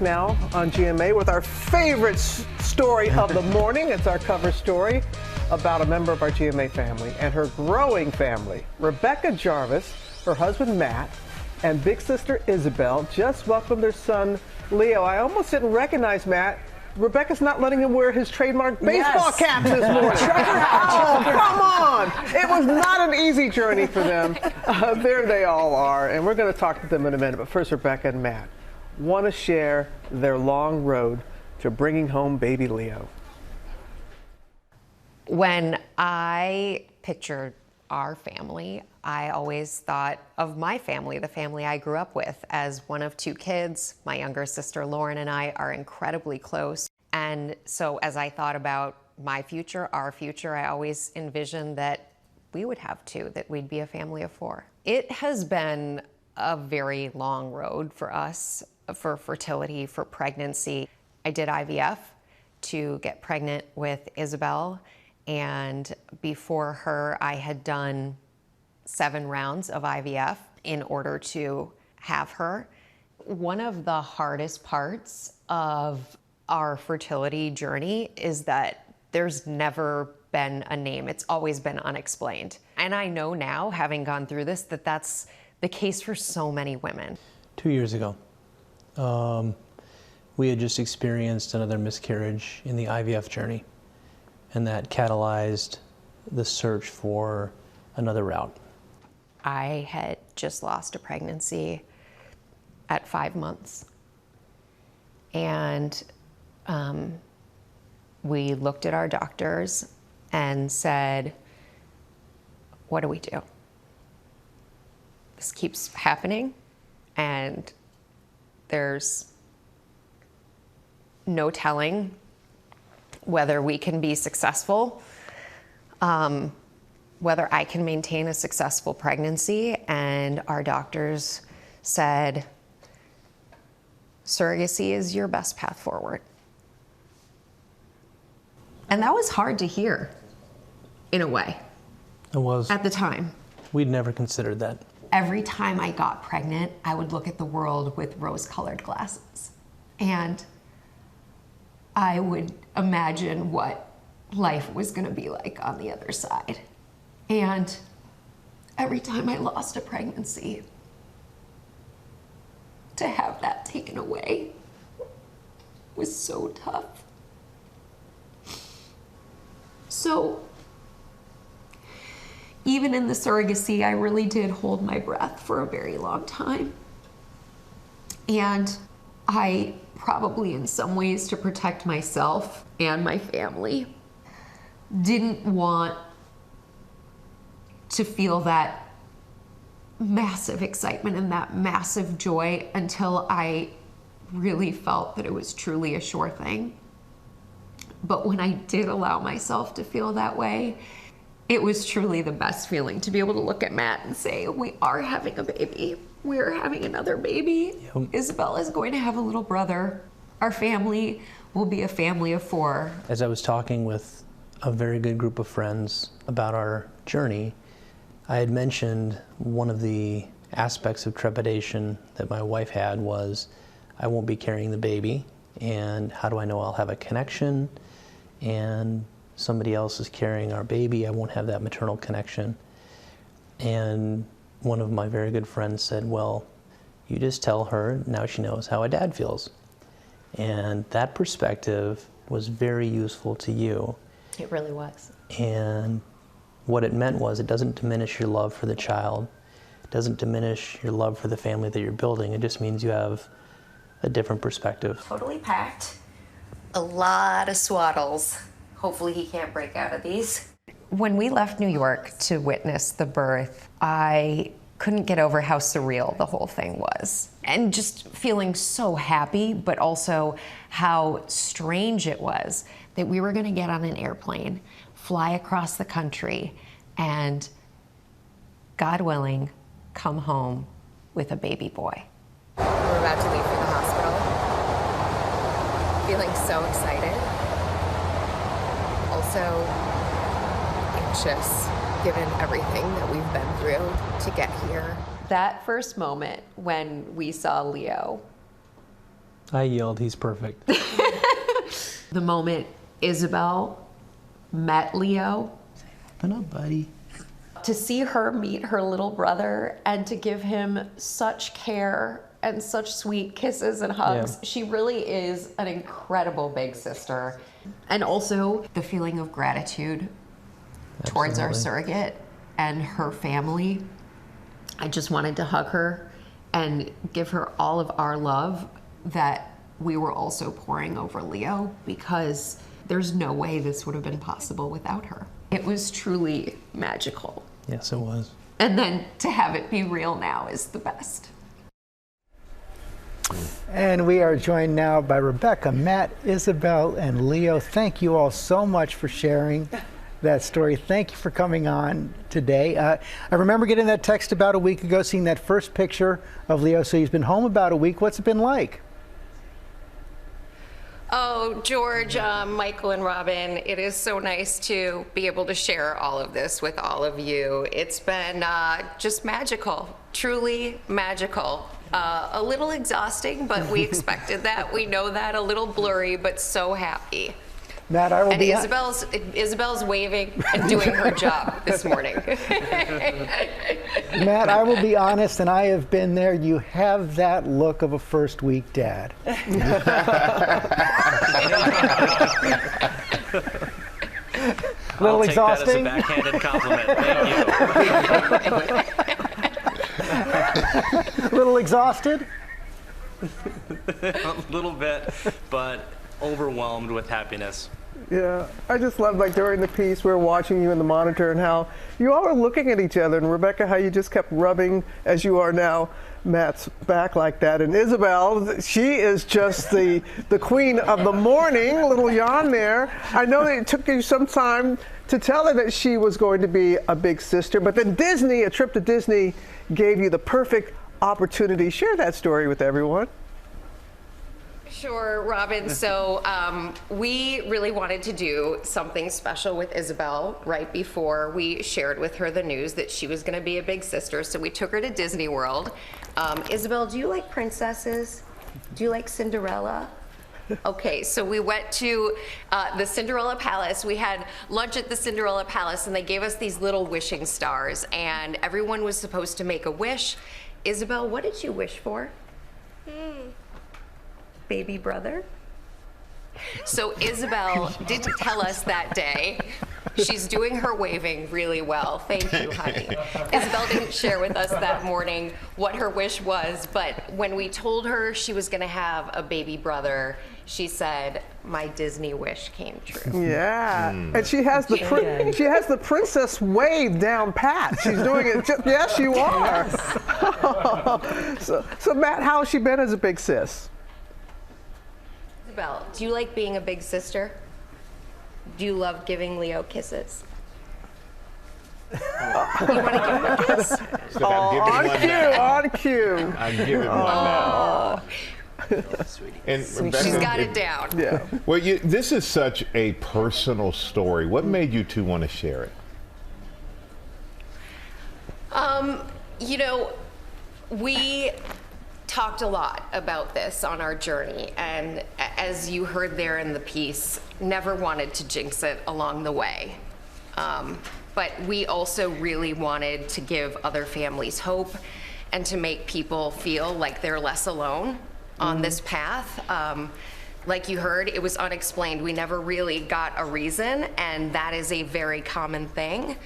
Now on GMA with our favorite story of the morning. It's our cover story about a member of our GMA family and her growing family. Rebecca Jarvis, her husband Matt, and big sister Isabel just welcomed their son Leo. I almost didn't recognize Matt. Rebecca's not letting him wear his trademark baseball cap this morning. Oh, come on. It was not an easy journey for them. There they all are, and we're going to talk to them in a minute. But first, Rebecca and Matt want to share their long road to bringing home baby Leo. When I pictured our family, I always thought of my family, the family I grew up with. As one of two kids, my younger sister Lauren and I are incredibly close. And so as I thought about my future, our future, I always envisioned that we would have two, that we'd be a family of four. It has been a very long road for us, for fertility, for pregnancy. I did IVF to get pregnant with Isabel, and before her I had done 7 rounds of IVF in order to have her. One of the hardest parts of our fertility journey is that there's never been a name. It's always been unexplained. And I know now, having gone through this, that that's the case for so many women. 2 years ago, we had just experienced another miscarriage in the IVF journey, and that catalyzed the search for another route. I had just lost a pregnancy at 5 months, and we looked at our doctors and said, what do we do? This keeps happening, and there's no telling whether we can be successful, whether I can maintain a successful pregnancy. And our doctors said, surrogacy is your best path forward. And that was hard to hear, in a way. It was. At the time. We'd never considered that. Every time I got pregnant, I would look at the world with rose-colored glasses. And I would imagine what life was going to be like on the other side. And every time I lost a pregnancy, to have that taken away was so tough. So even in the surrogacy, I really did hold my breath for a very long time. And I probably, in some ways, to protect myself and my family, didn't want to feel that massive excitement and that massive joy until I really felt that it was truly a sure thing. But when I did allow myself to feel that way, it was truly the best feeling to be able to look at Matt and say, we are having a baby. We're having another baby. Yep. Isabel is going to have a little brother. Our family will be a family of 4. As I was talking with a very good group of friends about our journey, I had mentioned one of the aspects of trepidation that my wife had was, I won't be carrying the baby, and how do I know I'll have a connection? And somebody else is carrying our baby, I won't have that maternal connection. And one of my very good friends said, well, you just tell her, now she knows how a dad feels. And that perspective was very useful to you. It really was. And what it meant was, it doesn't diminish your love for the child. It doesn't diminish your love for the family that you're building. It just means you have a different perspective. Totally packed. A lot of swaddles. Hopefully he can't break out of these. When we left New York to witness the birth, I couldn't get over how surreal the whole thing was. And just feeling so happy, but also how strange it was that we were gonna get on an airplane, fly across the country, and, God willing, come home with a baby boy. We're about to leave for the hospital. Feeling so excited. Also anxious, given everything that we've been through to get here. That first moment when we saw Leo, I yelled, he's perfect. The moment Isabel met Leo, Open up, buddy. to see her meet her little brother and to give him such care and such sweet kisses and hugs. Yeah. She really is an incredible big sister. And also the feeling of gratitude towards our surrogate and her family. I just wanted to hug her and give her all of our love that we were also pouring over Leo, because there's no way this would have been possible without her. It was truly magical. Yes, it was. And then to have it be real now is the best. And we are joined now by Rebecca, Matt, Isabel, and Leo. Thank you all so much for sharing that story. Thank you for coming on today. I remember getting that text about a week ago, seeing that first picture of Leo. So he's been home about a week. What's it been like? Oh, George, Michael, and Robin, it is so nice to be able to share all of this with all of you. It's been just magical, truly magical. A little exhausting, but we expected that. We know that. A little blurry, but so happy. Matt, I will and be Isabel's waving and doing her job this morning. Matt, I will be honest, and I have been there. You have that look of a first week dad. I'll take exhausting? that as a backhanded compliment. Thank you. A little exhausted? A little bit, but overwhelmed with happiness. Yeah, I just love, like, during the piece, we were watching you in the monitor and how you all were looking at each other. And Rebecca, how you just kept rubbing, as you are now, Matt's back like that. And Isabel, she is just the queen of the morning, little yawn there. I know that it took you some time to tell her that she was going to be a big sister, but then Disney, a trip to Disney, gave you the perfect opportunity. Share that story with everyone. Sure, Robin. So we really wanted to do something special with Isabel right before we shared with her the news that she was going to be a big sister. So we took her to Disney World. Isabel, do you like princesses? Do you like Cinderella? Okay, so we went to the Cinderella Palace. We had lunch at the Cinderella Palace, and they gave us these little wishing stars, and everyone was supposed to make a wish. Isabel, what did you wish for? Baby brother? So Isabel didn't tell us that day. She's doing her waving really well. Thank you, honey. Isabel didn't share with us that morning what her wish was, but when we told her she was going to have a baby brother, she said, "My Disney wish came true." Yeah, and she has the princess wave down pat. She's doing it. Yes, you are. So Matt, how has she been as a big sis? Isabel, do you like being a big sister? Do you love giving Leo kisses? You want to give him a kiss? So On cue. I'm giving one now. And She's Rebecca, got it down. Yeah. Well, this is such a personal story. What made you two want to share it? You know, we talked a lot about this on our journey, and as you heard there in the piece, never wanted to jinx it along the way. But we also really wanted to give other families hope and to make people feel like they're less alone on this path. Like you heard, it was unexplained. We never really got a reason, and that is a very common thing.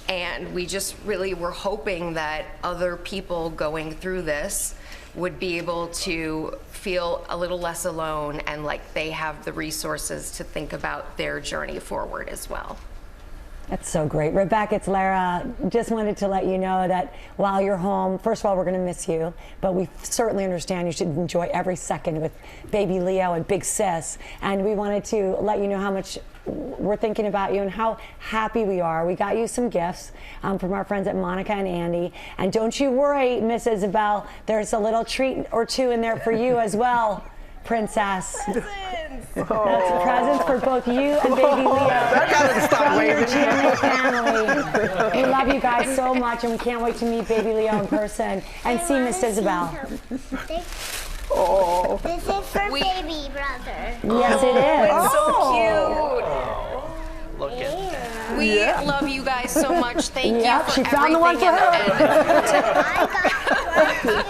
And we just really were hoping that other people going through this would be able to feel a little less alone and like they have the resources to think about their journey forward as well. That's so great. Rebecca, it's Lara. Just wanted to let you know that while you're home, first of all, we're going to miss you, but we certainly understand you should enjoy every second with baby Leo and big sis. And we wanted to let you know how much we're thinking about you and how happy we are. We got you some gifts from our friends at Monica and Andy. And don't you worry, Miss Isabel, there's a little treat or two in there for you as well, Princess. That's presents for both you and baby Leo from your GMA family. We love you guys so much, and we can't wait to meet baby Leo in person and see Miss Isabel. This is for baby brother. Yes, it is. It's so cute. Look at that. We love you guys so much. Thank you Yep, for she found the one for everything. I got one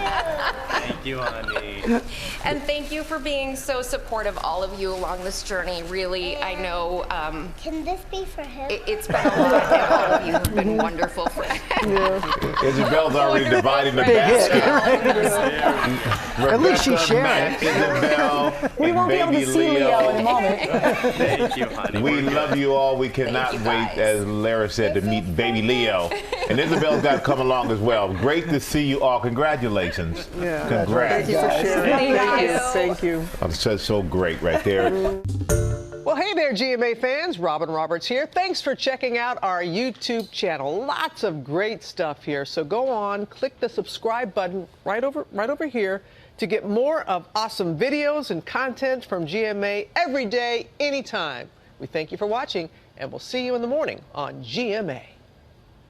Thank you, honey. And thank you for being so supportive, all of you, along this journey. Really, I know too. Can this be for him? it's been a lot, and all of you have been wonderful for Isabel's already dividing the basket. At least she's sharing. Matt, Isabel, We and won't be able baby to see Leo in a moment. Thank you, honey. We love you all. We cannot you, wait, guys. as Lara said, to meet baby Leo. And Isabel's got to come along as well. Great to see you all. Congratulations. Yeah. Congrats. Thank you for sharing. Thank you. Thank you. That's so great right there. Well, hey there, GMA fans. Robin Roberts here. Thanks for checking out our YouTube channel. Lots of great stuff here. So go on, click the subscribe button right over here to get more of awesome videos and content from GMA every day, anytime. We thank you for watching, and we'll see you in the morning on GMA.